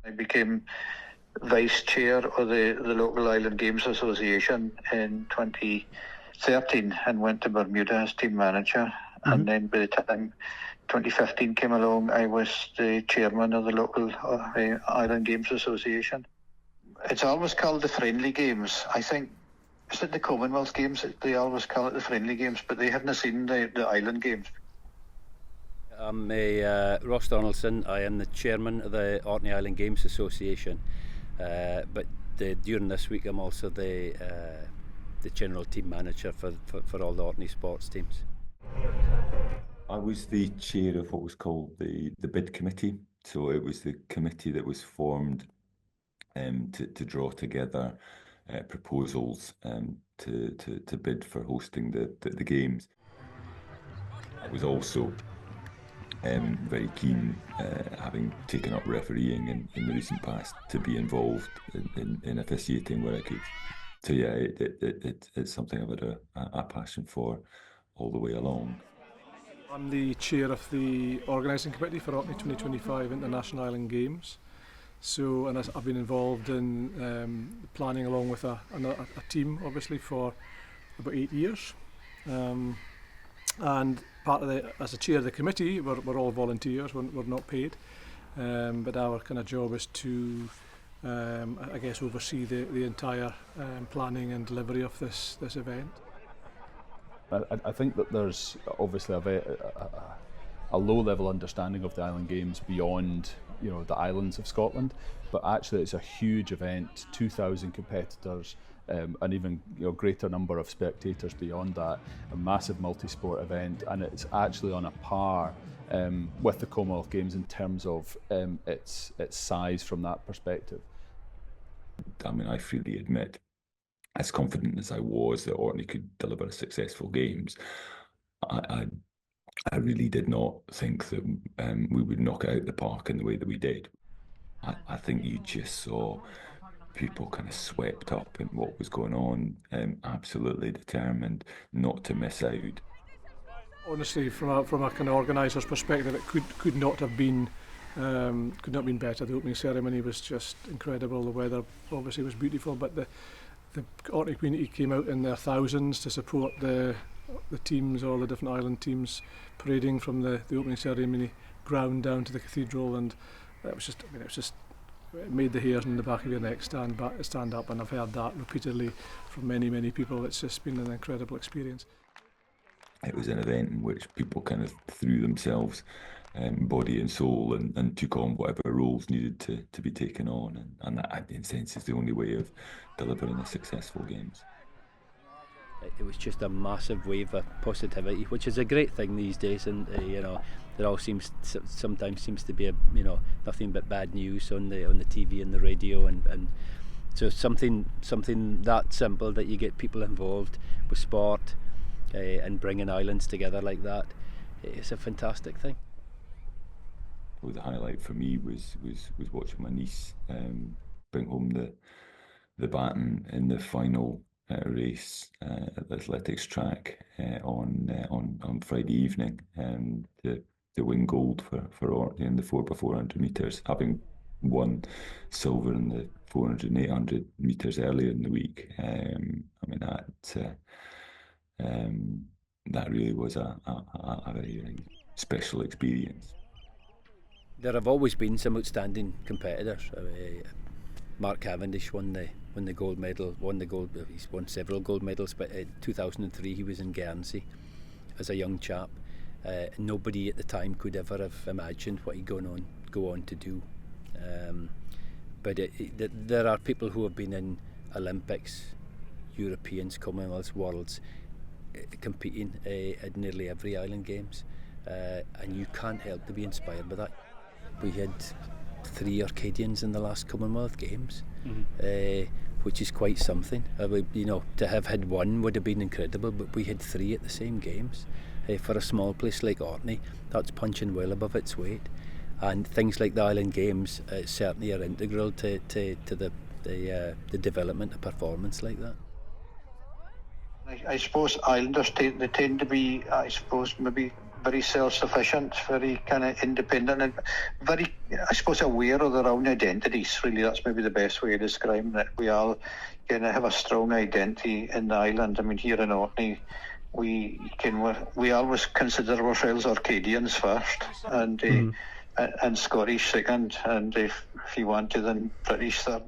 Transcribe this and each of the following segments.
I became vice chair of the local Island Games Association in 2013 and went to Bermuda as team manager. And then by the time 2015 came along, I was the chairman of the local Island Games Association. It's always called the friendly games. I think, is it the Commonwealth Games? They always call it the friendly games, but they haven't seen the Island Games. I'm Ross Donaldson. I am the chairman of the Orkney Island Games Association, but during this week I'm also the general team manager for all the Orkney sports teams. I was the chair of what was called the bid committee. So it was the committee that was formed to draw together proposals to bid for hosting the games. I was also very keen, having taken up refereeing in the recent past, to be involved in officiating where I could. So yeah, it's something I've had a passion for all the way along. I'm the chair of the organising committee for Orkney 2025 International Island Games. So, and I've been involved in planning along with a team, obviously, for about 8 years. And part of as a chair of the committee, we're all volunteers, we're not paid. But our kind of job is to, I guess, oversee the entire planning and delivery of this event. I think that there's obviously a low-level understanding of the Island Games beyond, the islands of Scotland, but actually it's a huge event, 2,000 competitors, an even greater number of spectators beyond that, a massive multi-sport event, and it's actually on a par with the Commonwealth Games in terms of its size from that perspective. I mean, I freely admit, as confident as I was that Orkney could deliver successful games, I really did not think that we would knock it out the park in the way that we did. I think you just saw people kind of swept up in what was going on, absolutely determined not to miss out. Honestly, from a kind of organiser's perspective, it could not have been better. The opening ceremony was just incredible. The weather obviously was beautiful, but the Orkney community came out in their thousands to support the teams, all the different island teams, parading from the opening ceremony ground down to the cathedral, and it made the hairs on the back of your neck stand up, and I've heard that repeatedly from many people. It's just been an incredible experience. It was an event in which people kind of threw themselves body and soul and took on whatever roles needed to be taken on, and that, in a sense, is the only way of delivering a successful games. It was just a massive wave of positivity, which is a great thing these days, and there all sometimes seems to be nothing but bad news on the TV and the radio, and so something that simple, that you get people involved with sport and bringing islands together like that, it's a fantastic thing. Well, the highlight for me was watching my niece bring home the baton in the final race at the athletics track on Friday evening, to win gold for Orkney in the 4x400 metres, having won silver in the 400 and 800 metres earlier in the week. I mean, that really was a very special experience. There have always been some outstanding competitors. Mark Cavendish won the gold medal. He's won several gold medals, but in 2003 he was in Guernsey as a young chap. Nobody at the time could ever have imagined what he'd go on to do. But there are people who have been in Olympics, Europeans, Commonwealths, Worlds, competing at nearly every Island Games, and you can't help to be inspired by that. We had 3 Orcadians in the last Commonwealth Games, which is quite something. To have had 1 would have been incredible, but we had 3 at the same games. For a small place like Orkney, that's punching well above its weight. And things like the Island Games certainly are integral to the development of performance like that. I suppose Islanders they tend to be, maybe very self-sufficient, very kind of independent, and very, I suppose, aware of their own identities. Really, that's maybe the best way of describing it. We all kind of have a strong identity in the island. I mean, here in Orkney, we always consider ourselves Orcadians first, and Scottish second, and if you want to, then British third.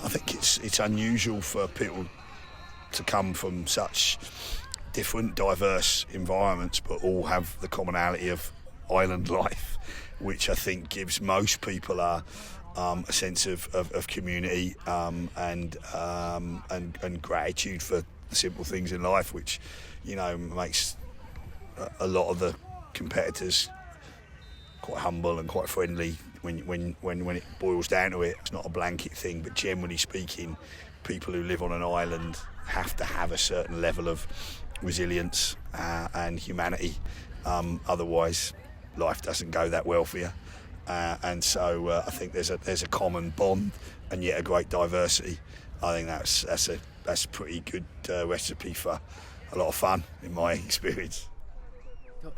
I think it's unusual for people to come from such different, diverse environments, but all have the commonality of island life, which I think gives most people a sense of community and gratitude for the simple things in life, which, you know, makes a lot of the competitors quite humble and quite friendly when it boils down to it. It's not a blanket thing, but generally speaking, people who live on an island have to have a certain level of resilience and humanity. Otherwise, life doesn't go that well for you. And so I think there's a common bond and yet a great diversity. I think that's a pretty good recipe for a lot of fun in my experience.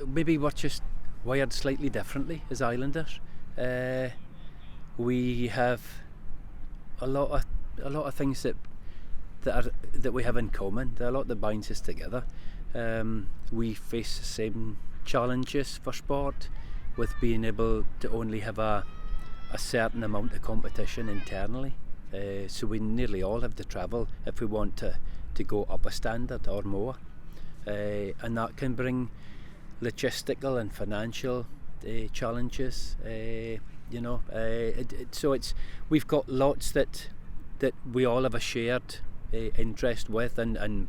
Maybe we're just wired slightly differently as islanders. We have a lot of things that we have in common. There are a lot that binds us together. We face the same challenges for sport, with being able to only have a certain amount of competition internally. So we nearly all have to travel if we want to go up a standard or more, and that can bring logistical and financial challenges. So we've got lots that we all have a shared interest with, and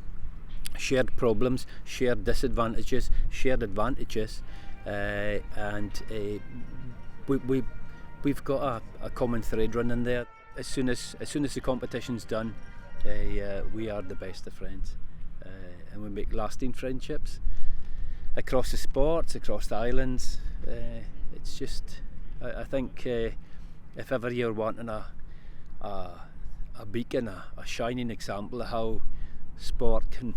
shared problems, shared disadvantages, shared advantages, and we've got a common thread running there. As soon as the competition's done, we are the best of friends, and we make lasting friendships across the sports, across the islands. It's just, I think, if ever you're wanting a beacon, a shining example of how sport can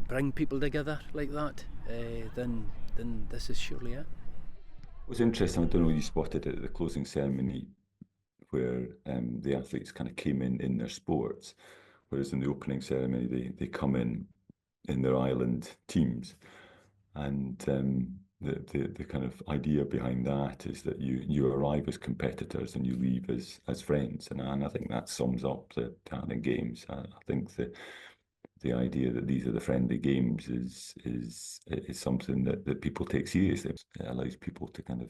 bring people together like that, then this is surely it. It was interesting, I don't know if you spotted it at the closing ceremony, where the athletes kind of came in their sports, whereas in the opening ceremony they come in their island teams. And the kind of idea behind that is that you arrive as competitors and you leave as friends, and I think that sums up the Island Games. I think the idea that these are the friendly games is something that people take seriously. It allows people to kind of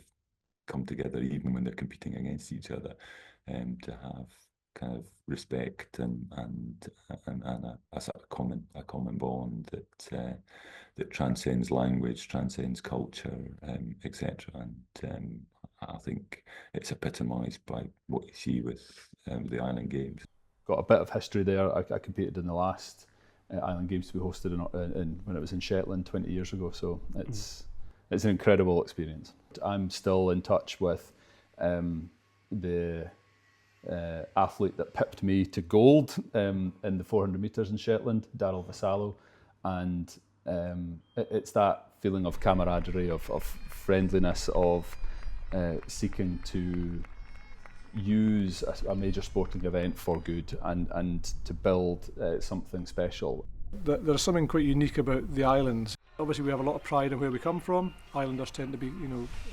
come together even when they're competing against each other, to have kind of respect and a sort of common bond that transcends language, transcends culture, etc. And I think it's epitomised by what you see with the Island Games. Got a bit of history there. I competed in the last Island Games to be hosted in when it was in Shetland 20 years ago. So it's an incredible experience. I'm still in touch with the athlete that pipped me to gold in the 400 metres in Shetland, Daryl Vassallo, and it's that feeling of camaraderie, of friendliness, of seeking to use a major sporting event for good and to build something special. There's something quite unique about the islands. Obviously we have a lot of pride in where we come from. Islanders tend to be,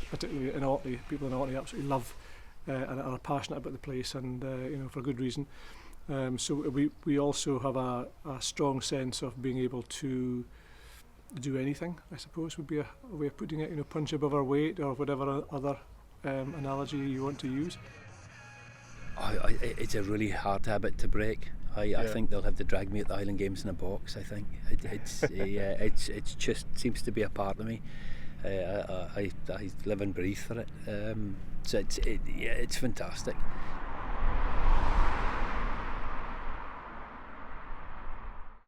particularly in Orkney, people in Orkney absolutely love and are passionate about the place, and for good reason. So we also have a strong sense of being able to do anything, I suppose would be a way of putting it, punch above our weight, or whatever other analogy you want to use. It's a really hard habit to break. I think they'll have to drag me at the Island Games in a box. I think it's just seems to be a part of me. I live and breathe for it. So it's fantastic.